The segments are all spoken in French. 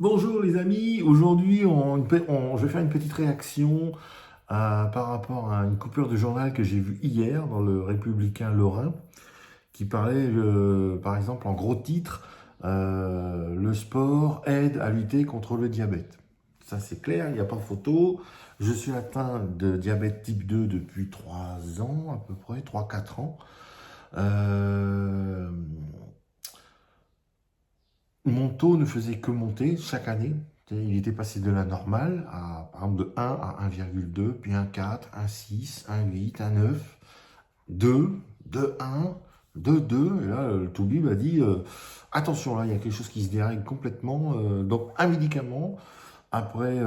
Bonjour les amis, aujourd'hui je vais faire une petite réaction par rapport à une coupure de journal que j'ai vue hier dans le Républicain Lorrain qui parlait par exemple en gros titre le sport aide à lutter contre le diabète. Ça c'est clair, il n'y a pas photo. Je suis atteint de diabète type 2 depuis 3 ans à peu près, 3 4 ans. Euh, Mon taux ne faisait que monter chaque année. Il était passé de la normale à, par exemple, de 1 à 1,2, puis 1,4, 1,6, 1,8, 1,9, 2, 2,1, 2,2. Et là, le Toubib a dit attention, là, il y a quelque chose qui se dérègle complètement. Donc, un médicament. Après,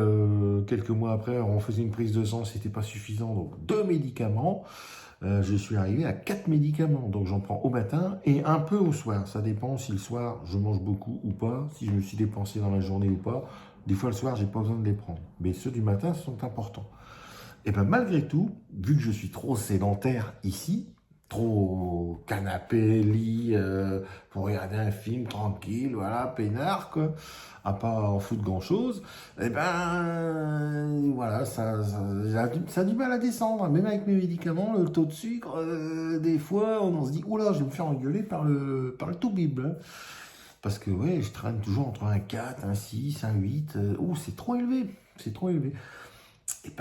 quelques mois après, on faisait une prise de sang, c'était pas suffisant. Donc, deux médicaments. Je suis arrivé à 4 médicaments. Donc j'en prends au matin et un peu au soir. Ça dépend si le soir je mange beaucoup ou pas, si je me suis dépensé dans la journée ou pas. Des fois le soir, j'ai pas besoin de les prendre. Mais ceux du matin sont importants. Et bien malgré tout, vu que je suis trop sédentaire ici, trop canapé, lit, pour regarder un film tranquille, voilà, peinard, quoi, à pas en foutre grand-chose, et ben voilà, ça a du mal à descendre. Même avec mes médicaments, le taux de sucre, des fois, on se dit, oula, je vais me faire engueuler par le toubib, hein. Parce que ouais, je traîne toujours entre un 4, un 6, un 8. Ouh, c'est trop élevé. C'est trop élevé. Et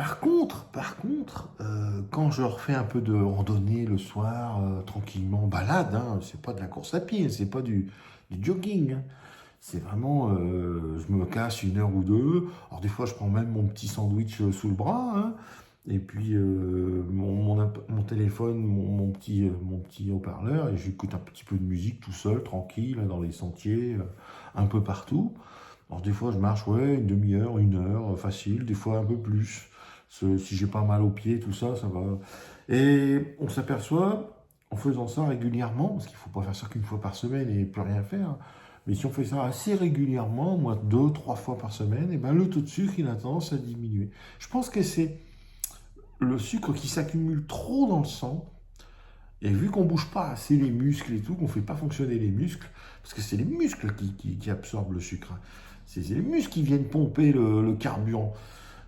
quand je refais un peu de randonnée le soir, tranquillement, balade, hein, c'est pas de la course à pied, c'est pas du jogging, hein. C'est vraiment, je me casse une heure ou deux. Alors des fois, je prends même mon petit sandwich sous le bras, hein, et puis mon téléphone, mon petit haut-parleur, et j'écoute un petit peu de musique tout seul, tranquille, dans les sentiers, un peu partout. Alors des fois, je marche, ouais, une demi-heure, une heure, facile, des fois un peu plus. Si j'ai pas mal aux pieds, tout ça, ça va. Et on s'aperçoit, en faisant ça régulièrement, parce qu'il faut pas faire ça qu'une fois par semaine et plus rien faire, mais si on fait ça assez régulièrement, moins deux, trois fois par semaine, et ben le taux de sucre, il a tendance à diminuer. Je pense que c'est le sucre qui s'accumule trop dans le sang, et vu qu'on bouge pas assez les muscles et tout, qu'on fait pas fonctionner les muscles, parce que c'est les muscles qui absorbent le sucre, hein. C'est les muscles qui viennent pomper le carburant.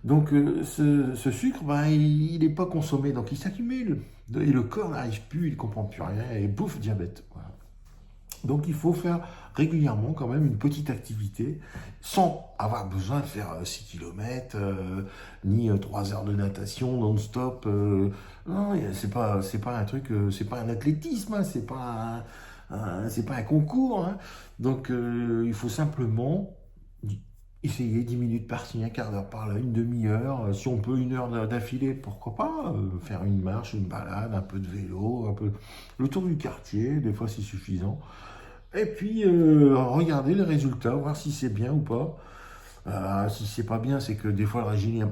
Donc ce sucre, ben, il n'est pas consommé, donc il s'accumule. Et le corps n'arrive plus, il ne comprend plus rien, et bouffe, diabète. Voilà. Donc il faut faire régulièrement quand même une petite activité, sans avoir besoin de faire 6 km, ni 3 heures de natation non-stop. Non, c'est pas un truc, c'est pas un athlétisme, hein, c'est pas un concours, hein. Donc il faut simplement essayer 10 minutes par-ci, un quart d'heure par-là, une demi-heure. Si on peut une heure d'affilée, pourquoi pas faire une marche, une balade, un peu de vélo, un peu le tour du quartier, des fois c'est suffisant. Et puis regarder les résultats, voir si c'est bien ou pas. Si c'est pas bien, c'est que des fois le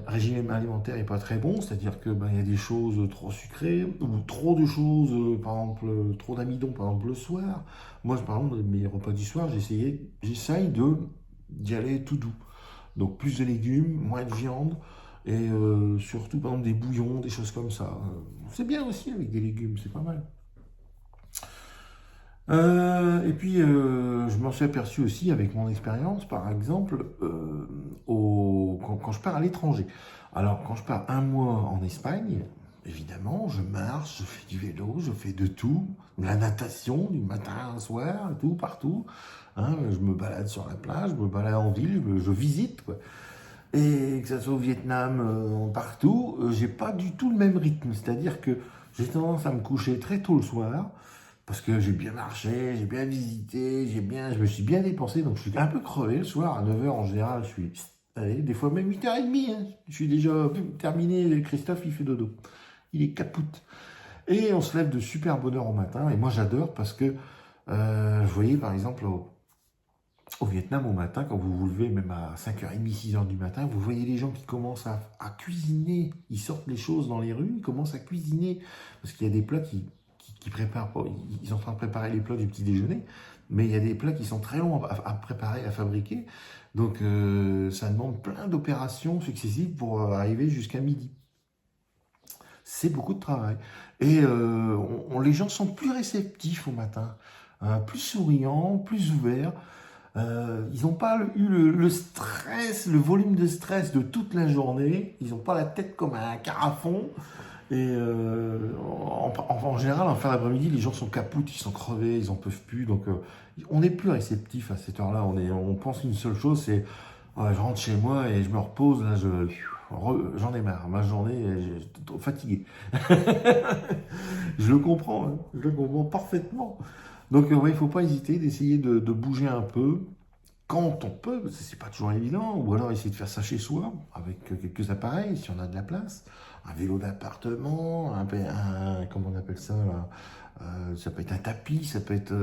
régime alimentaire est pas très bon, c'est-à-dire que ben, il y a des choses trop sucrées ou trop de choses, par exemple trop d'amidon, par exemple le soir. Moi, par exemple, mes repas du soir, j'essaye d'y aller tout doux. Donc plus de légumes, moins de viande et surtout par exemple des bouillons, des choses comme ça. C'est bien aussi avec des légumes, c'est pas mal. Et puis, je m'en suis aperçu aussi avec mon expérience, par exemple, quand je pars à l'étranger. Alors, quand je pars un mois en Espagne, évidemment, je marche, je fais du vélo, je fais de tout, de la natation du matin au soir, et tout, partout, hein. Je me balade sur la plage, je me balade en ville, je visite, quoi. Et que ce soit au Vietnam, partout, j'ai pas du tout le même rythme. C'est-à-dire que j'ai tendance à me coucher très tôt le soir, parce que j'ai bien marché, j'ai bien visité, je me suis bien dépensé, donc je suis un peu crevé le soir. À 9 heures en général, je suis, allez, des fois même 8h30, hein. Je suis déjà terminé, Christophe il fait dodo. Il est capoute. Et on se lève de super bonne heure au matin, et moi j'adore parce que, vous voyez par exemple, au Vietnam, au matin, quand vous vous levez, même à 5h30, 6h du matin, vous voyez les gens qui commencent à cuisiner. Ils sortent les choses dans les rues, ils commencent à cuisiner. Parce qu'il y a des plats qui préparent, ils sont en train de préparer les plats du petit déjeuner, mais il y a des plats qui sont très longs à préparer, à fabriquer. Donc ça demande plein d'opérations successives pour arriver jusqu'à midi. C'est beaucoup de travail. Et les gens sont plus réceptifs au matin, plus souriants, plus ouverts. Ils n'ont pas eu le stress, le volume de stress de toute la journée. Ils n'ont pas la tête comme un carafon. Et en général, en fin d'après-midi, les gens sont capoutes, ils sont crevés, ils en peuvent plus. Donc, on n'est plus réceptif à cette heure-là. On pense une seule chose, c'est ouais, je rentre chez moi et je me repose. Là, j'en ai marre. Ma journée, je suis trop fatigué. Je le comprends, hein, je le comprends parfaitement. Donc, ouais, il ne faut pas hésiter d'essayer de bouger un peu quand on peut, parce que c'est pas toujours évident, ou alors essayer de faire ça chez soi, avec quelques appareils, si on a de la place, un vélo d'appartement, comment on appelle ça là. Ça peut être un tapis, ça peut être,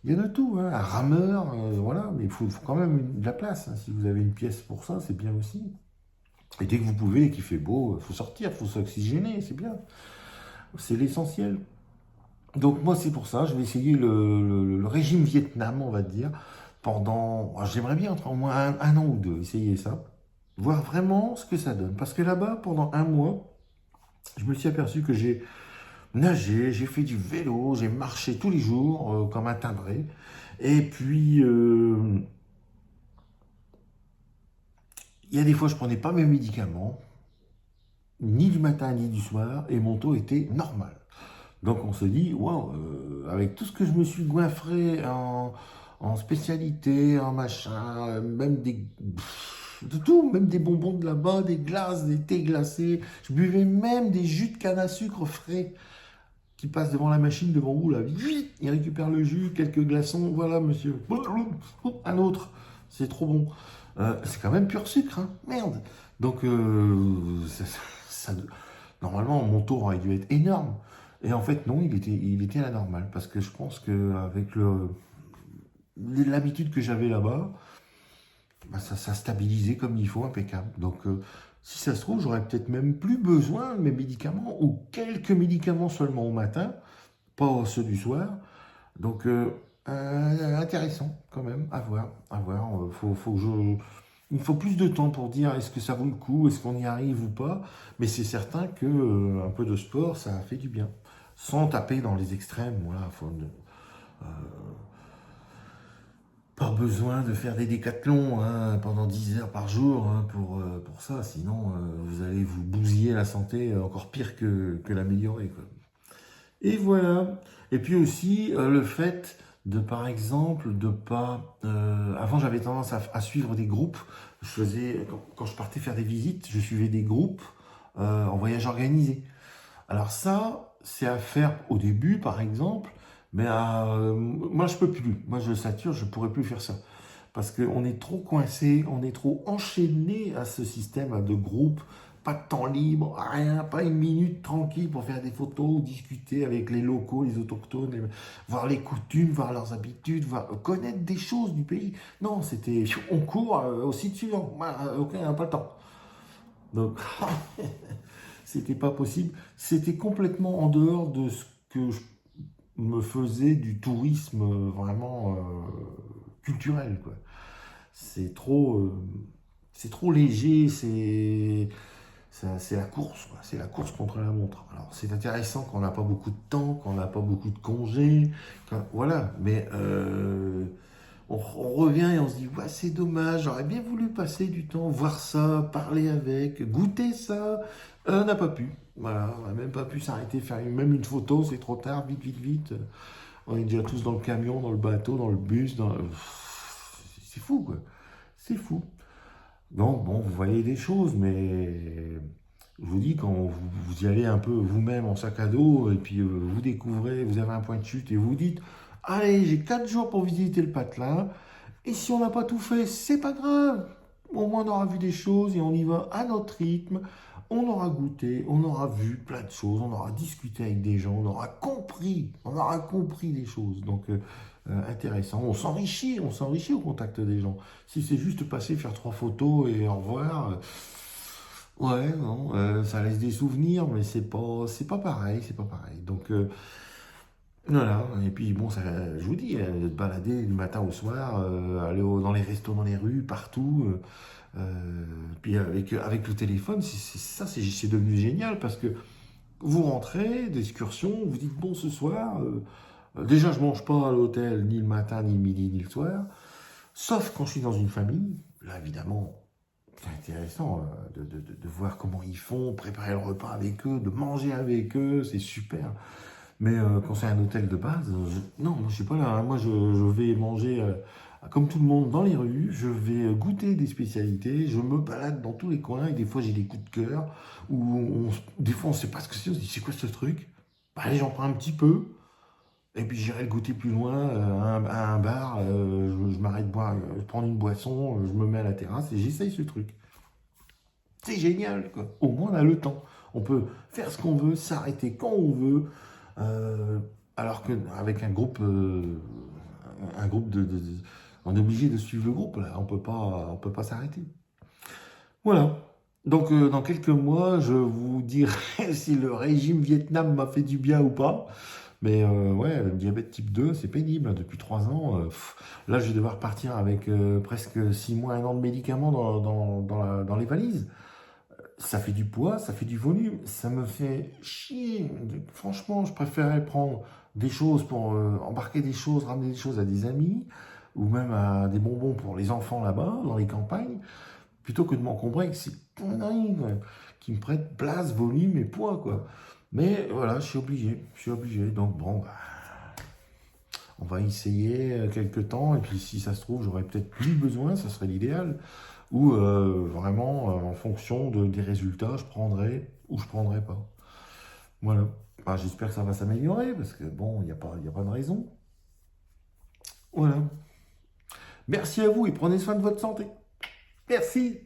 il y a de tout, hein, un rameur, voilà, mais il faut quand même de la place, hein. Si vous avez une pièce pour ça, c'est bien aussi. Et dès que vous pouvez et qu'il fait beau, il faut sortir, il faut s'oxygéner, c'est bien, c'est l'essentiel. Donc moi c'est pour ça, je vais essayer le régime Vietnam, on va dire, pendant, j'aimerais bien entre au moins un an ou deux, essayer ça, voir vraiment ce que ça donne. Parce que là-bas, pendant un mois, je me suis aperçu que j'ai nagé, j'ai fait du vélo, j'ai marché tous les jours comme un timbré. Et puis, il y a des fois, je prenais pas mes médicaments, ni du matin ni du soir, et mon taux était normal. Donc on se dit, wow, avec tout ce que je me suis goinfré en spécialité, en machin, même de tout, même des bonbons de là-bas, des glaces, des thés glacés. Je buvais même des jus de canne à sucre frais qui passent devant la machine devant vous, là. Vite, il récupère le jus, quelques glaçons, voilà monsieur. Un autre, c'est trop bon. C'est quand même pur sucre, hein. Merde. Donc, ça- normalement, mon taux aurait dû être énorme. Et en fait, non, il était à la normale. Parce que je pense qu'avec l'habitude que j'avais là-bas, bah, ça stabilisait comme il faut, impeccable. Donc, si ça se trouve, j'aurais peut-être même plus besoin de mes médicaments ou quelques médicaments seulement au matin, pas ceux du soir. Donc, intéressant quand même, à voir, à voir. Il me faut plus de temps pour dire est-ce que ça vaut le coup, est-ce qu'on y arrive ou pas. Mais c'est certain que un peu de sport, ça fait du bien. Sans taper dans les extrêmes, voilà, pas besoin de faire des décathlons hein, pendant 10 heures par jour hein, pour ça. Sinon, vous allez vous bousiller la santé encore pire que l'améliorer, quoi. Et voilà. Et puis aussi le fait de, par exemple, de pas. Avant, j'avais tendance à suivre des groupes. Quand je partais faire des visites, je suivais des groupes en voyage organisé. Alors ça, c'est à faire au début, par exemple, mais moi, je peux plus. Moi, je sature, je pourrais plus faire ça. Parce qu'on est trop coincé, on est trop enchaîné à ce système de groupe, pas de temps libre, rien, pas une minute tranquille pour faire des photos, discuter avec les locaux, les autochtones, voir les coutumes, voir leurs habitudes, connaître des choses du pays. Non, c'était on court au site suivant. Ok, on n'a pas le temps. Donc, c'était pas possible. C'était complètement en dehors de ce que je me faisais du tourisme vraiment culturel, quoi. C'est trop, euh, c'est trop léger, c'est la course, quoi. C'est la course contre la montre. Alors c'est intéressant quand on n'a pas beaucoup de temps, quand on n'a pas beaucoup de congés, voilà. Mais on revient et on se dit, ouais, c'est dommage, j'aurais bien voulu passer du temps, voir ça, parler avec, goûter ça. On n'a pas pu. Voilà, on n'a même pas pu s'arrêter, faire même une photo, c'est trop tard, vite, vite, vite. On est déjà tous dans le camion, dans le bateau, dans le bus, c'est fou, quoi. C'est fou. Donc, bon, vous voyez des choses, mais je vous dis, quand vous y allez un peu vous-même en sac à dos, et puis vous découvrez, vous avez un point de chute, et vous dites, allez, j'ai 4 jours pour visiter le patelin, et si on n'a pas tout fait, c'est pas grave. Au moins, on aura vu des choses, et on y va à notre rythme. On aura goûté, on aura vu plein de choses, on aura discuté avec des gens, on aura compris des choses. Donc, intéressant. On s'enrichit au contact des gens. Si c'est juste passer, faire 3 photos et au revoir, ouais, non, ça laisse des souvenirs, mais c'est pas pareil, c'est pas pareil. Donc, voilà. Et puis, bon, ça, je vous dis, de te balader du matin au soir, aller dans les restos, dans les rues, partout. Puis avec le téléphone, c'est devenu génial parce que vous rentrez d'excursion, vous dites bon ce soir, Déjà, je mange pas à l'hôtel ni le matin, ni le midi, ni le soir. Sauf quand je suis dans une famille. Là, évidemment, c'est intéressant de voir comment ils font, préparer le repas avec eux, de manger avec eux, c'est super. Mais quand c'est un hôtel de base, non, moi je suis pas là, hein. Moi je vais manger comme tout le monde dans les rues, je vais goûter des spécialités, je me balade dans tous les coins et des fois j'ai des coups de cœur où des fois on sait pas ce que c'est, on se dit c'est quoi ce truc? Bah, allez, j'en prends un petit peu et puis j'irai le goûter plus loin à un bar, je m'arrête boire, je prends une boisson, je me mets à la terrasse et j'essaye ce truc. C'est génial, quoi. Au moins, on a le temps. On peut faire ce qu'on veut, s'arrêter quand on veut. euh, alors qu'avec un groupe on est obligé de suivre le groupe, là. On peut pas s'arrêter. Voilà. Donc, dans quelques mois, je vous dirai si le régime Vietnam m'a fait du bien ou pas. Mais ouais, le diabète type 2, c'est pénible, hein. Depuis 3 ans, là, je vais devoir partir avec presque 6 mois, 1 an de médicaments dans les valises. Ça fait du poids, ça fait du volume, ça me fait chier. Franchement, je préférais prendre des choses pour embarquer des choses, ramener des choses à des amis, ou même à des bonbons pour les enfants là-bas, dans les campagnes, plutôt que de m'encombrer avec ces conneries quoi, qui me prêtent place, volume et poids, quoi. Mais voilà, je suis obligé. Donc bon, bah, on va essayer quelques temps, et puis si ça se trouve, j'aurais peut-être plus besoin, ça serait l'idéal. Ou vraiment, en fonction des résultats, je prendrai ou je prendrai pas. Voilà. Bah, j'espère que ça va s'améliorer, parce que bon, il y a pas de raison. Voilà. Merci à vous et prenez soin de votre santé. Merci.